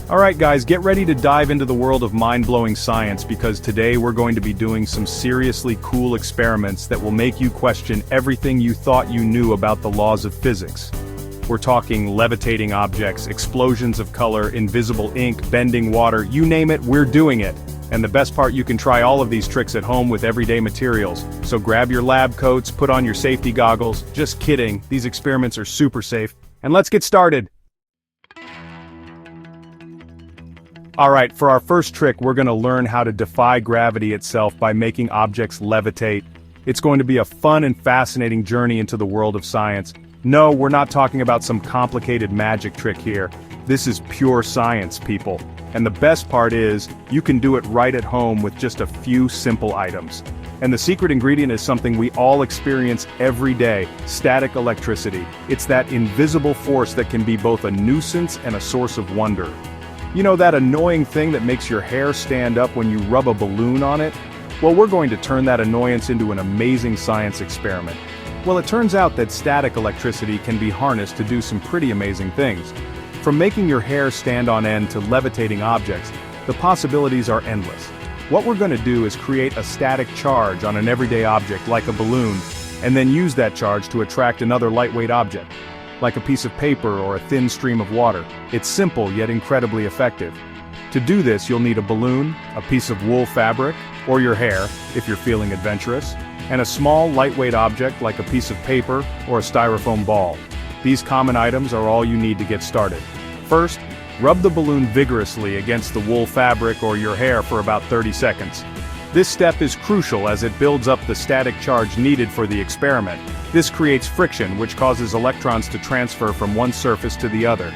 Alright guys, get ready to dive into the world of mind-blowing science because today we're going to be doing some seriously cool experiments that will make you question everything you thought you knew about the laws of physics. We're talking levitating objects, explosions of color, invisible ink, bending water, you name it, we're doing it. And the best part, you can try all of these tricks at home with everyday materials. So grab your lab coats, put on your safety goggles. Just kidding, these experiments are super safe. And let's get started. Alright, for our first trick, we're going to learn how to defy gravity itself by making objects levitate. It's going to be a fun and fascinating journey into the world of science. No, we're not talking about some complicated magic trick here. This is pure science, people. And the best part is, you can do it right at home with just a few simple items. And the secret ingredient is something we all experience every day: static electricity. It's that invisible force that can be both a nuisance and a source of wonder. You know that annoying thing that makes your hair stand up when you rub a balloon on it? Well, we're going to turn that annoyance into an amazing science experiment. Well, it turns out that static electricity can be harnessed to do some pretty amazing things. From making your hair stand on end to levitating objects, the possibilities are endless. What we're going to do is create a static charge on an everyday object like a balloon, and then use that charge to attract another lightweight object, like a piece of paper or a thin stream of water. It's simple yet incredibly effective. To do this, you'll need a balloon, a piece of wool fabric, or your hair, if you're feeling adventurous, and a small, lightweight object like a piece of paper or a styrofoam ball. These common items are all you need to get started. First, rub the balloon vigorously against the wool fabric or your hair for about 30 seconds. This step is crucial as it builds up the static charge needed for the experiment. This creates friction, which causes electrons to transfer from one surface to the other.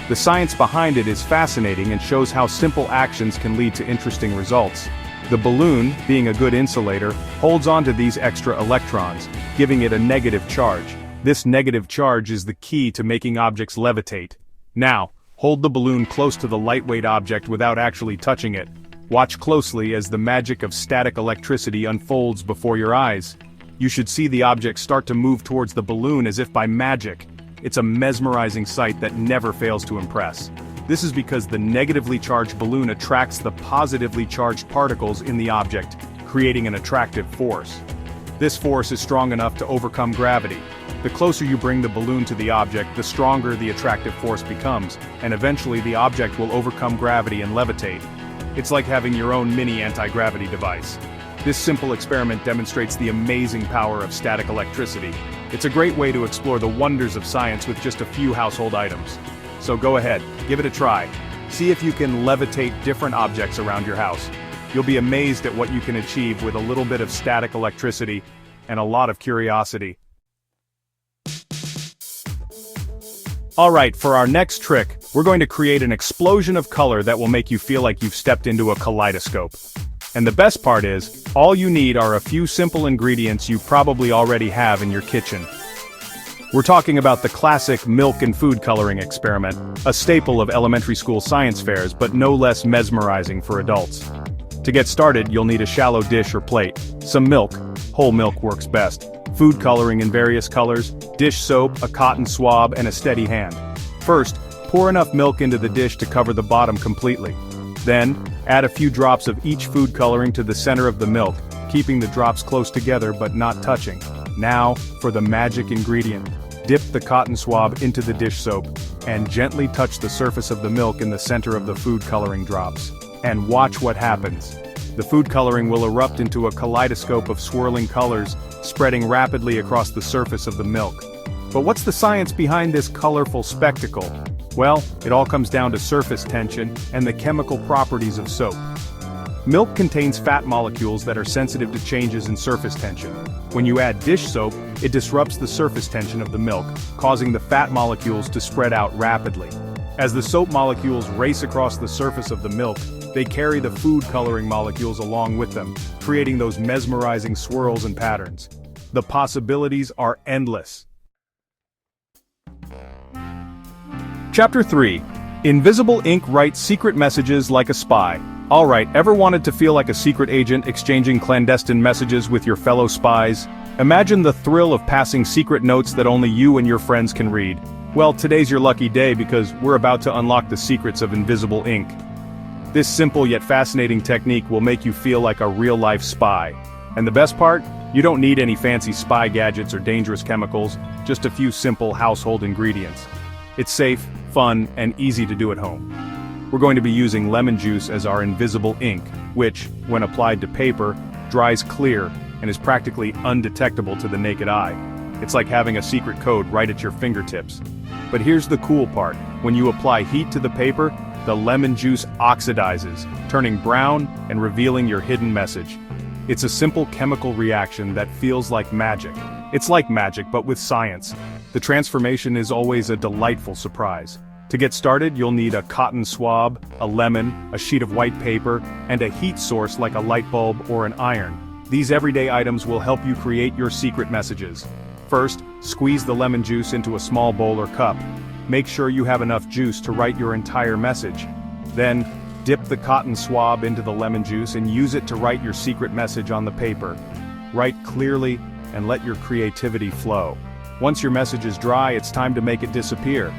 The science behind it is fascinating and shows how simple actions can lead to interesting results. The balloon, being a good insulator, holds onto these extra electrons, giving it a negative charge. This negative charge is the key to making objects levitate. Now, hold the balloon close to the lightweight object without actually touching it. Watch closely as the magic of static electricity unfolds before your eyes. You should see the object start to move towards the balloon as if by magic. It's a mesmerizing sight that never fails to impress. This is because the negatively charged balloon attracts the positively charged particles in the object, creating an attractive force. This force is strong enough to overcome gravity. The closer you bring the balloon to the object, the stronger the attractive force becomes, and eventually the object will overcome gravity and levitate. It's like having your own mini anti-gravity device. This simple experiment demonstrates the amazing power of static electricity. It's a great way to explore the wonders of science with just a few household items. So go ahead, give it a try. See if you can levitate different objects around your house. You'll be amazed at what you can achieve with a little bit of static electricity and a lot of curiosity. Alright, for our next trick, we're going to create an explosion of color that will make you feel like you've stepped into a kaleidoscope. And the best part is, all you need are a few simple ingredients you probably already have in your kitchen. We're talking about the classic milk and food coloring experiment, a staple of elementary school science fairs, but no less mesmerizing for adults. To get started, you'll need a shallow dish or plate, some milk, whole milk works best, food coloring in various colors, dish soap, a cotton swab, and a steady hand. First, pour enough milk into the dish to cover the bottom completely. Then, add a few drops of each food coloring to the center of the milk, keeping the drops close together but not touching. Now, for the magic ingredient. Dip the cotton swab into the dish soap, and gently touch the surface of the milk in the center of the food coloring drops. And watch what happens. The food coloring will erupt into a kaleidoscope of swirling colors, spreading rapidly across the surface of the milk. But what's the science behind this colorful spectacle? Well, it all comes down to surface tension and the chemical properties of soap. Milk contains fat molecules that are sensitive to changes in surface tension. When you add dish soap, it disrupts the surface tension of the milk, causing the fat molecules to spread out rapidly. As the soap molecules race across the surface of the milk, they carry the food coloring molecules along with them, creating those mesmerizing swirls and patterns. The possibilities are endless. Chapter 3. Invisible ink writes secret messages like a spy. Alright, ever wanted to feel like a secret agent exchanging clandestine messages with your fellow spies? Imagine the thrill of passing secret notes that only you and your friends can read. Well, today's your lucky day because we're about to unlock the secrets of invisible ink. This simple yet fascinating technique will make you feel like a real-life spy. And the best part? You don't need any fancy spy gadgets or dangerous chemicals, just a few simple household ingredients. It's safe, fun, and easy to do at home. We're going to be using lemon juice as our invisible ink, which, when applied to paper, dries clear and is practically undetectable to the naked eye. It's like having a secret code right at your fingertips. But here's the cool part. When you apply heat to the paper, the lemon juice oxidizes, turning brown and revealing your hidden message. It's a simple chemical reaction that feels like magic. It's like magic, but with science. The transformation is always a delightful surprise. To get started, you'll need a cotton swab, a lemon, a sheet of white paper, and a heat source like a light bulb or an iron. These everyday items will help you create your secret messages. First, squeeze the lemon juice into a small bowl or cup. Make sure you have enough juice to write your entire message. Then, dip the cotton swab into the lemon juice and use it to write your secret message on the paper. Write clearly and let your creativity flow. Once your message is dry, it's time to make it disappear.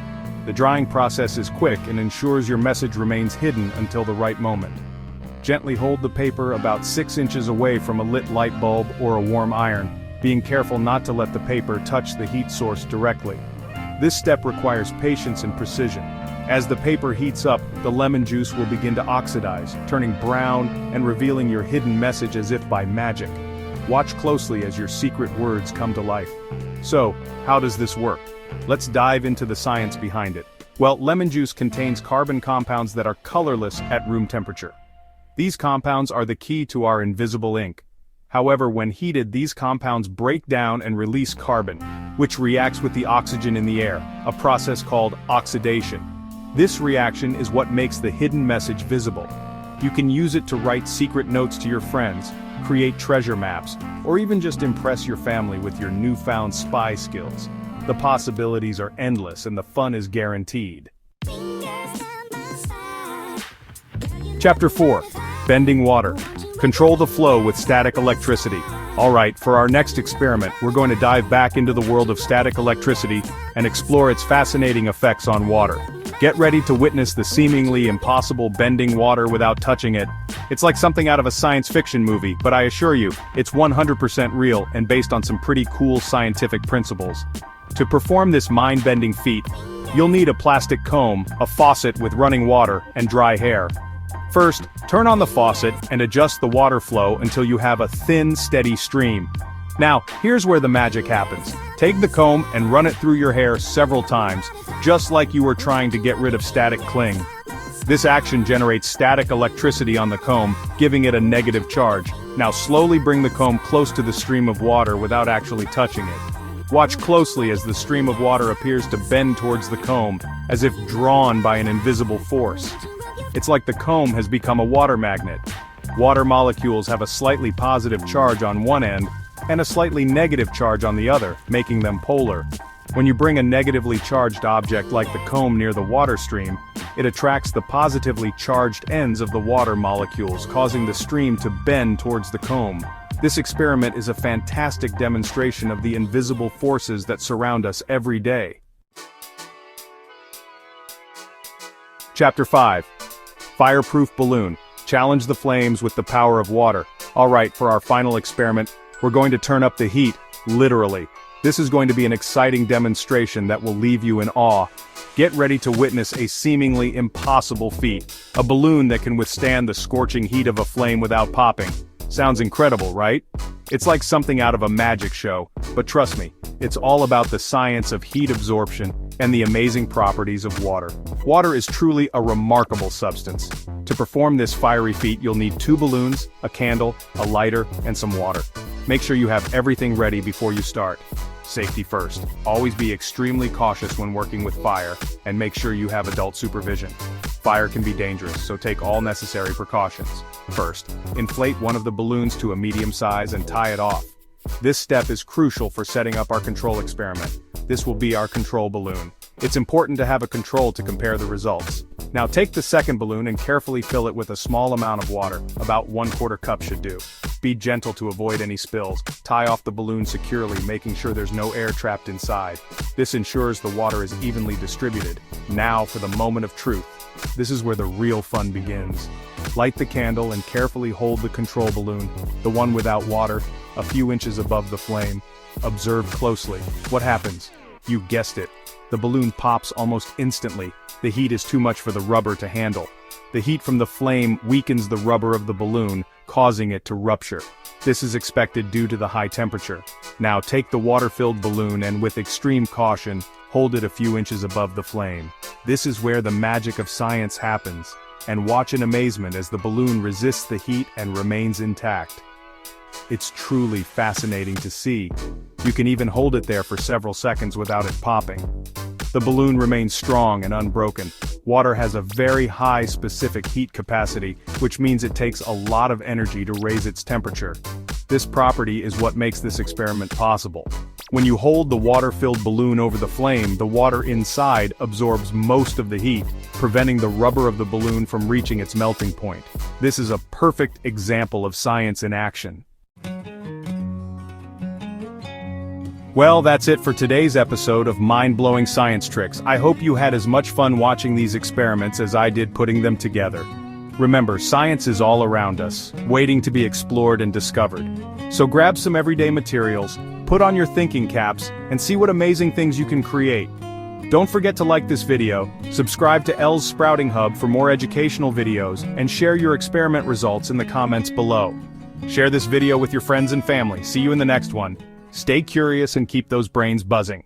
The drying process is quick and ensures your message remains hidden until the right moment. Gently hold the paper about 6 inches away from a lit light bulb or a warm iron, being careful not to let the paper touch the heat source directly. This step requires patience and precision. As the paper heats up, the lemon juice will begin to oxidize, turning brown and revealing your hidden message as if by magic. Watch closely as your secret words come to life. So, how does this work? Let's dive into the science behind it. Well, lemon juice contains carbon compounds that are colorless at room temperature. These compounds are the key to our invisible ink. However, when heated, these compounds break down and release carbon, which reacts with the oxygen in the air, a process called oxidation. This reaction is what makes the hidden message visible. You can use it to write secret notes to your friends, create treasure maps, or even just impress your family with your newfound spy skills. The possibilities are endless and the fun is guaranteed. Chapter 4. Bending water. Control the flow with static electricity. Alright, for our next experiment, we're going to dive back into the world of static electricity and explore its fascinating effects on water. Get ready to witness the seemingly impossible bending water without touching it. It's like something out of a science fiction movie, but I assure you, it's 100% real and based on some pretty cool scientific principles. To perform this mind-bending feat, you'll need a plastic comb, a faucet with running water, and dry hair. First, turn on the faucet and adjust the water flow until you have a thin, steady stream. Now, here's where the magic happens. Take the comb and run it through your hair several times, just like you were trying to get rid of static cling. This action generates static electricity on the comb, giving it a negative charge. Now slowly bring the comb close to the stream of water without actually touching it. Watch closely as the stream of water appears to bend towards the comb, as if drawn by an invisible force. It's like the comb has become a water magnet. Water molecules have a slightly positive charge on one end, and a slightly negative charge on the other, making them polar. When you bring a negatively charged object like the comb near the water stream, it attracts the positively charged ends of the water molecules, causing the stream to bend towards the comb. This experiment is a fantastic demonstration of the invisible forces that surround us every day. Chapter 5. Fireproof balloon. Challenge the flames with the power of water. Alright, for our final experiment, we're going to turn up the heat, literally. This is going to be an exciting demonstration that will leave you in awe. Get ready to witness a seemingly impossible feat. A balloon that can withstand the scorching heat of a flame without popping. Sounds incredible, right? It's like something out of a magic show, but trust me, it's all about the science of heat absorption and the amazing properties of water. Water is truly a remarkable substance. To perform this fiery feat, you'll need 2 balloons, a candle, a lighter, and some water. Make sure you have everything ready before you start. Safety first. Always be extremely cautious when working with fire, and make sure you have adult supervision. Fire can be dangerous, so take all necessary precautions. First, inflate one of the balloons to a medium size and tie it off. This step is crucial for setting up our control experiment. This will be our control balloon. It's important to have a control to compare the results. Now take the second balloon and carefully fill it with a small amount of water, about 1/4 cup should do. Be gentle to avoid any spills. Tie off the balloon securely, making sure there's no air trapped inside. This ensures the water is evenly distributed. Now for the moment of truth. This is where the real fun begins. Light the candle and carefully hold the control balloon, the one without water, a few inches above the flame. Observe closely. What happens? You guessed it. The balloon pops almost instantly. The heat is too much for the rubber to handle. The heat from the flame weakens the rubber of the balloon, causing it to rupture. This is expected due to the high temperature. Now take the water-filled balloon and with extreme caution, hold it a few inches above the flame. This is where the magic of science happens. And watch in amazement as the balloon resists the heat and remains intact. It's truly fascinating to see. You can even hold it there for several seconds without it popping. The balloon remains strong and unbroken. Water has a very high specific heat capacity, which means it takes a lot of energy to raise its temperature. This property is what makes this experiment possible. When you hold the water-filled balloon over the flame, the water inside absorbs most of the heat, preventing the rubber of the balloon from reaching its melting point. This is a perfect example of science in action. Well, that's it for today's episode of Mind-Blowing Science Tricks. I hope you had as much fun watching these experiments as I did putting them together. Remember, science is all around us, waiting to be explored and discovered. So grab some everyday materials, put on your thinking caps, and see what amazing things you can create. Don't forget to like this video, subscribe to Elle's Sprouting Hub for more educational videos, and share your experiment results in the comments below. Share this video with your friends and family. See you in the next one. Stay curious and keep those brains buzzing.